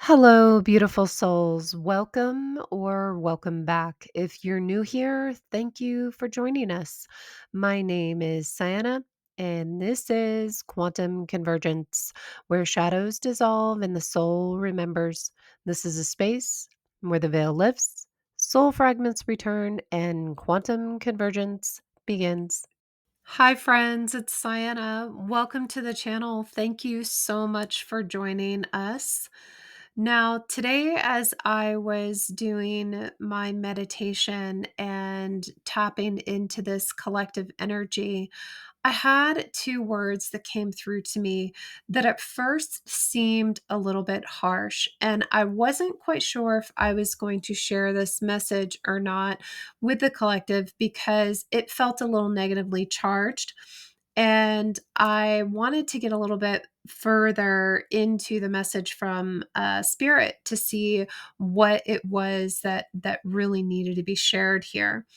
Hello, beautiful souls. Welcome or welcome back. If you're new here, thank you for joining us. My name is Sienna, and this is Quantum Convergence, where shadows dissolve and the soul remembers. This is a space where the veil lifts, soul fragments return, and quantum convergence begins. Hi, friends. It's Sienna. Welcome to the channel. Thank you so much for joining us. Now, today, as I was doing my meditation and tapping into this collective energy, I had two words that came through to me that at first seemed a little bit harsh, and I wasn't quite sure if I was going to share this message or not with the collective because it felt a little negatively charged. And I wanted to get a little bit further into the message from spirit to see what it was that really needed to be shared here.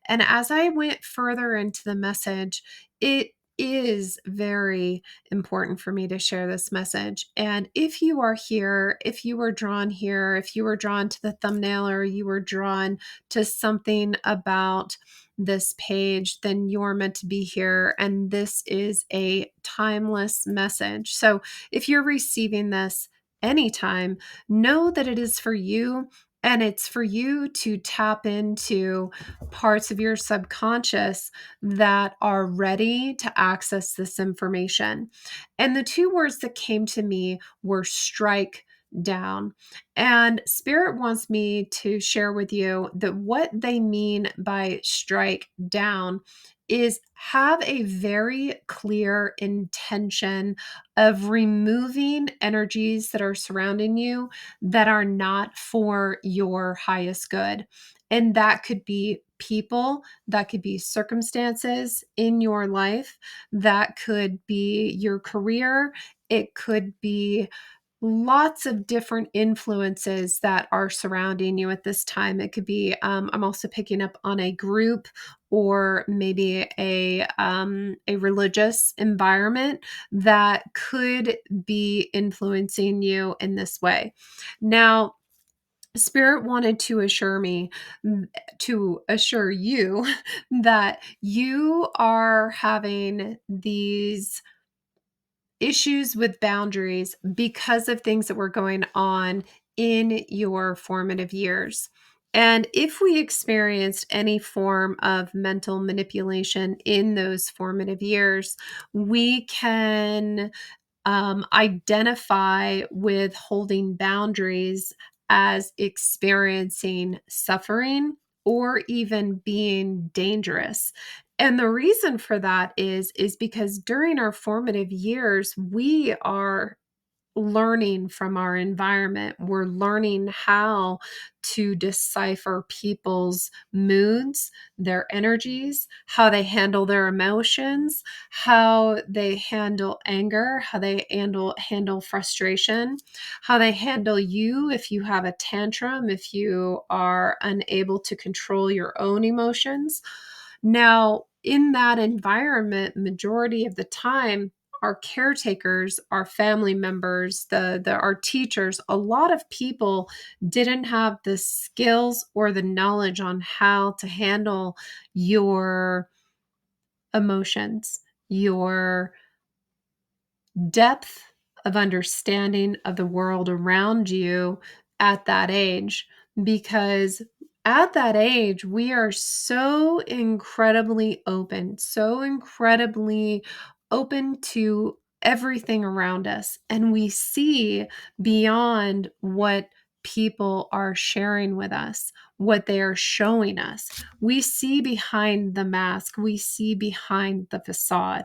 And as I went further into the message, it is very important for me to share this message. And if you are here, if you were drawn here, if you were drawn to the thumbnail or you were drawn to something about this page, then you're meant to be here. And this is a timeless message. So if you're receiving this anytime, know that it is for you. And it's for you to tap into parts of your subconscious that are ready to access this information. And the two words that came to me were strike down. And Spirit wants me to share with you that what they mean by strike down is have a very clear intention of removing energies that are surrounding you that are not for your highest good. And that could be people, that could be circumstances in your life, that could be your career, it could be lots of different influences that are surrounding you at this time. It could be, I'm also picking up on a group or maybe a religious environment that could be influencing you in this way. Now, Spirit wanted to assure me, to assure you that you are having these issues with boundaries because of things that were going on in your formative years. And if we experienced any form of mental manipulation in those formative years, we can identify with holding boundaries as experiencing suffering or even being dangerous. And the reason for that is because during our formative years, we are learning from our environment. We're learning how to decipher people's moods, their energies, how they handle their emotions, how they handle anger, how they handle frustration, how they handle you if you have a tantrum, if you are unable to control your own emotions. Now, in that environment, majority of the time, our caretakers, our family members, our teachers, a lot of people didn't have the skills or the knowledge on how to handle your emotions, your depth of understanding of the world around you at that age. Because at that age, we are so incredibly open, so incredibly open to everything around us. And we see beyond what people are sharing with us, what they are showing us. We see behind the mask, we see behind the facade.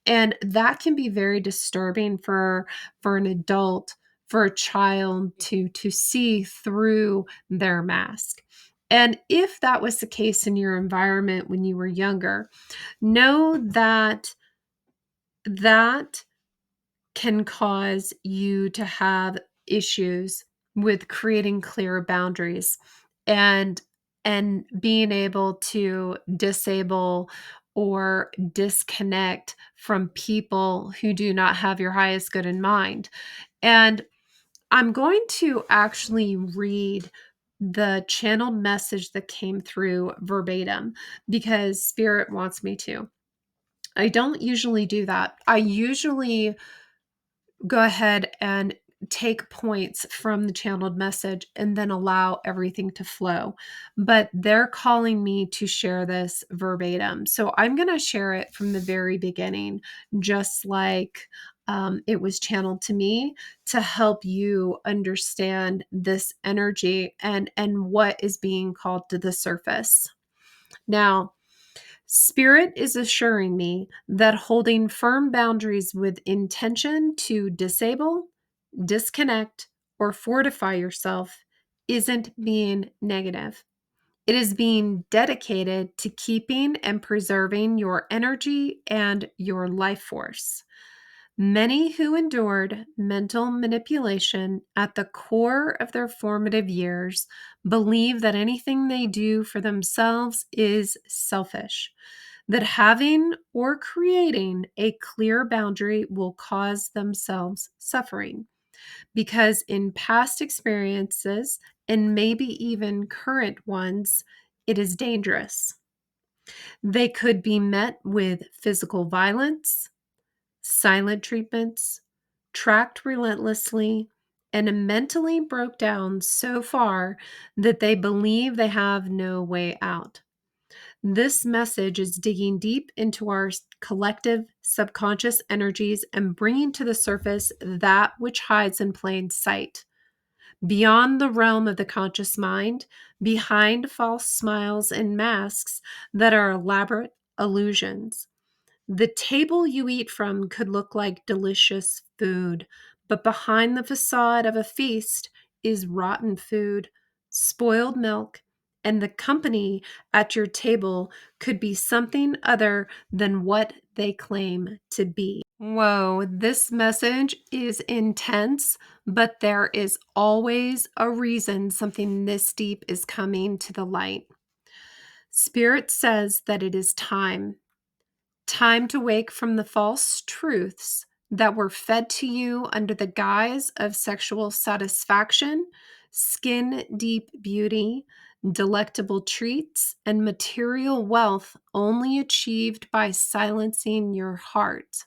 And that can be very disturbing for an adult, for a child to see through their mask. And if that was the case in your environment when you were younger, know that that can cause you to have issues with creating clear boundaries and being able to disable or disconnect from people who do not have your highest good in mind. And I'm going to actually read the channeled message that came through verbatim because Spirit wants me to. I don't usually do that. I usually go ahead and take points from the channeled message and then allow everything to flow. But they're calling me to share this verbatim. So I'm going to share it from the very beginning, just like it was channeled to me, to help you understand this energy and what is being called to the surface. Now, Spirit is assuring me that holding firm boundaries with intention to disable, disconnect, or fortify yourself isn't being negative. It is being dedicated to keeping and preserving your energy and your life force. Many who endured mental manipulation at the core of their formative years believe that anything they do for themselves is selfish, that having or creating a clear boundary will cause themselves suffering. Because in past experiences, and maybe even current ones, it is dangerous. They could be met with physical violence, silent treatments, tracked relentlessly, and mentally broke down so far that they believe they have no way out. This message is digging deep into our collective subconscious energies and bringing to the surface that which hides in plain sight. Beyond the realm of the conscious mind, behind false smiles and masks that are elaborate illusions. The table you eat from could look like delicious food, but behind the facade of a feast is rotten food, spoiled milk, and the company at your table could be something other than what they claim to be. Whoa, this message is intense, but there is always a reason something this deep is coming to the light. Spirit says that it is time to wake from the false truths that were fed to you under the guise of sexual satisfaction, skin deep beauty, delectable treats, and material wealth only achieved by silencing your heart.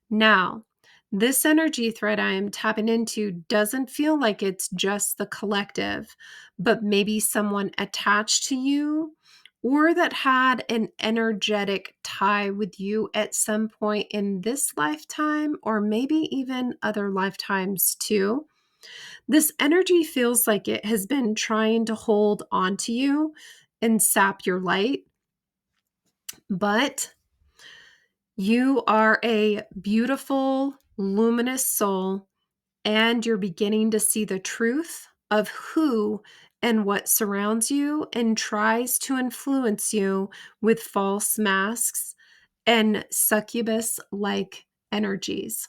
Now, this energy thread I am tapping into doesn't feel like it's just the collective, but maybe someone attached to you or that had an energetic tie with you at some point in this lifetime, or maybe even other lifetimes too. This energy feels like it has been trying to hold onto you and sap your light, but you are a beautiful, luminous soul, and you're beginning to see the truth of who and what surrounds you and tries to influence you with false masks and succubus like energies.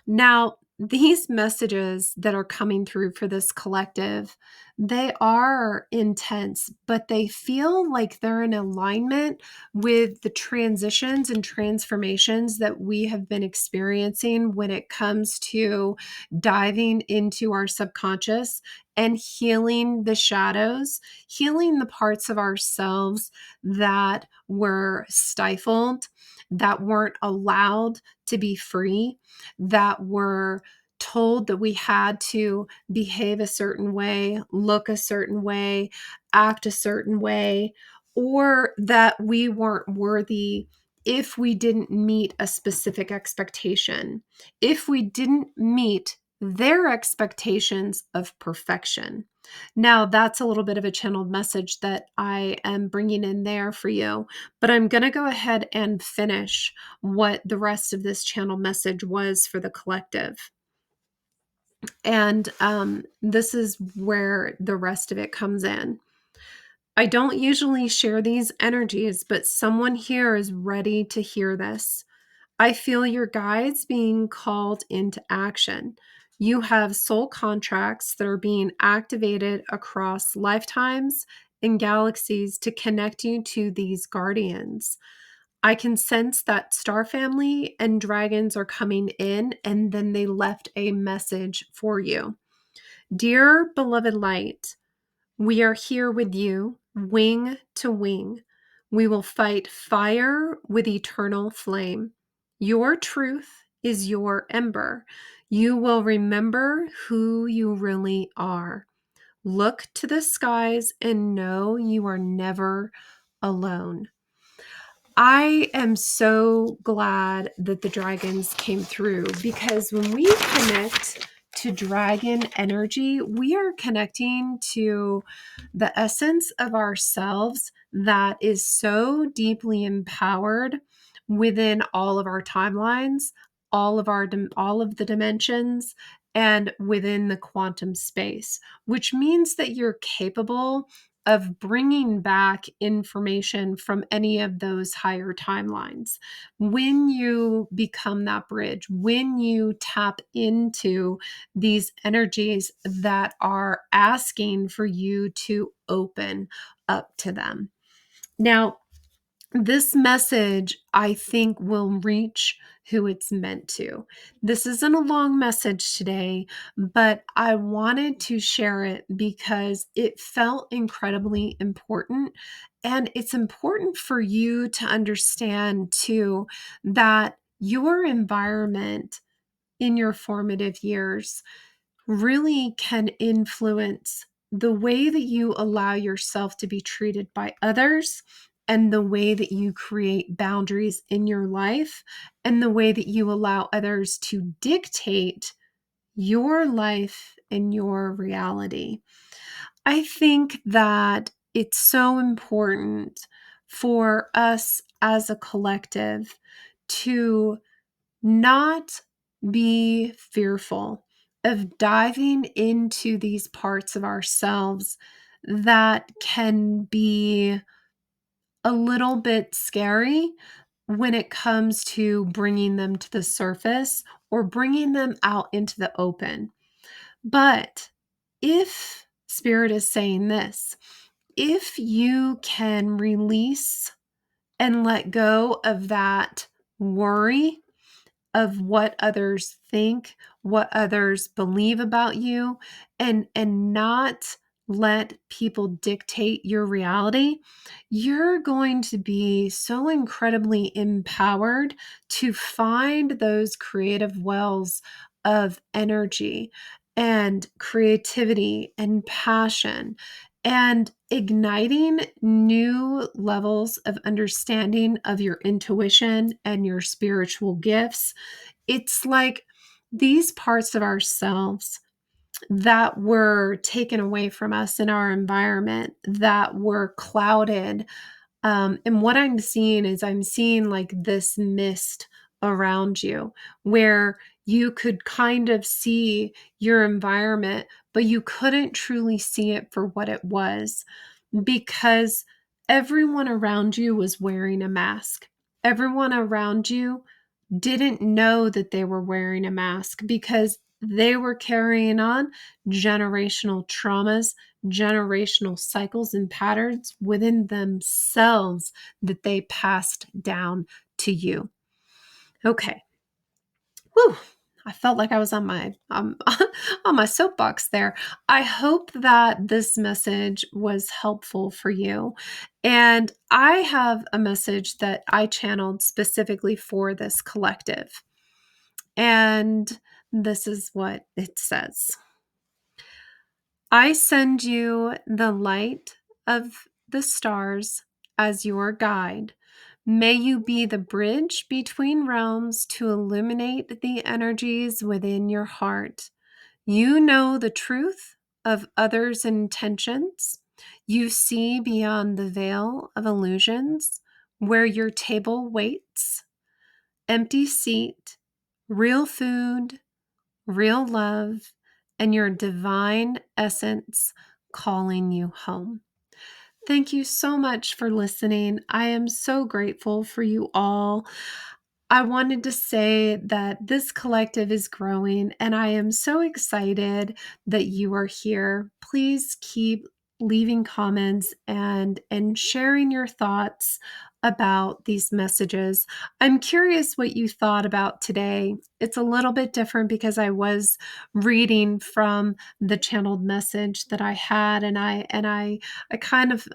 Now, these messages that are coming through for this collective, they are intense, but they feel like they're in alignment with the transitions and transformations that we have been experiencing when it comes to diving into our subconscious and healing the shadows, healing the parts of ourselves that were stifled, that weren't allowed to be free, that were told that we had to behave a certain way, look a certain way, act a certain way, or that we weren't worthy if we didn't meet a specific expectation, if we didn't meet their expectations of perfection. Now, that's a little bit of a channeled message that I am bringing in there for you, but I'm going to go ahead and finish what the rest of this channel message was for the collective. And this is where the rest of it comes in. I don't usually share these energies, but someone here is ready to hear this. I feel your guides being called into action. You have soul contracts that are being activated across lifetimes and galaxies to connect you to these guardians. I can sense that star family and dragons are coming in, and then they left a message for you. Dear beloved light, we are here with you, wing to wing. We will fight fire with eternal flame. Your truth is your ember. You will remember who you really are. Look to the skies and know you are never alone. I am so glad that the dragons came through, because when we connect to dragon energy, we are connecting to the essence of ourselves that is so deeply empowered within all of our timelines, all of the dimensions, and within the quantum space, which means that you're capable of bringing back information from any of those higher timelines. When you become that bridge, when you tap into these energies that are asking for you to open up to them. Now, this message, I think, will reach who it's meant to. This isn't a long message today, but I wanted to share it because it felt incredibly important. And it's important for you to understand, too, that your environment in your formative years really can influence the way that you allow yourself to be treated by others, and the way that you create boundaries in your life, and the way that you allow others to dictate your life and your reality. I think that it's so important for us as a collective to not be fearful of diving into these parts of ourselves that can be a little bit scary when it comes to bringing them to the surface or bringing them out into the open. But if Spirit is saying this, if you can release and let go of that worry of what others think, what others believe about you, and not let people dictate your reality, you're going to be so incredibly empowered to find those creative wells of energy and creativity and passion, and igniting new levels of understanding of your intuition and your spiritual gifts. It's like these parts of ourselves that were taken away from us in our environment, that were clouded. And what I'm seeing is I'm seeing like this mist around you, where you could kind of see your environment, but you couldn't truly see it for what it was, because everyone around you was wearing a mask. Everyone around you didn't know that they were wearing a mask, because they were carrying on generational traumas, generational cycles and patterns within themselves that they passed down to you. Okay. Whew. I felt like I was on my on my soapbox there. I hope that this message was helpful for you. And I have a message that I channeled specifically for this collective. And this is what it says. I send you the light of the stars as your guide. May you be the bridge between realms to illuminate the energies within your heart. You know the truth of others' intentions. You see beyond the veil of illusions, where your table waits. Empty seat, real food, real love, and your divine essence calling you home. Thank you so much for listening. I am so grateful for you all. I wanted to say that this collective is growing, and I am so excited that you are here. Please keep leaving comments and sharing your thoughts about these messages. I'm curious what you thought about today. It's a little bit different because I was reading from the channeled message that I had, and I kind of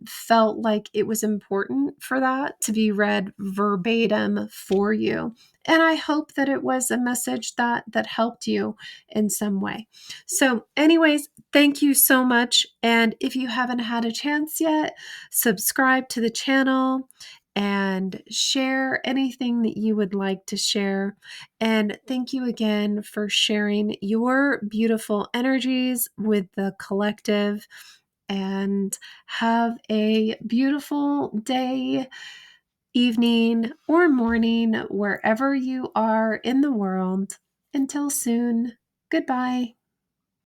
felt like it was important for that to be read verbatim for you. And I hope that it was a message that helped you in some way. So, anyways, thank you so much. And if you haven't had a chance yet, subscribe to the channel and share anything that you would like to share. And thank you again for sharing your beautiful energies with the collective. And have a beautiful day, evening, or morning, wherever you are in the world. Until soon, goodbye.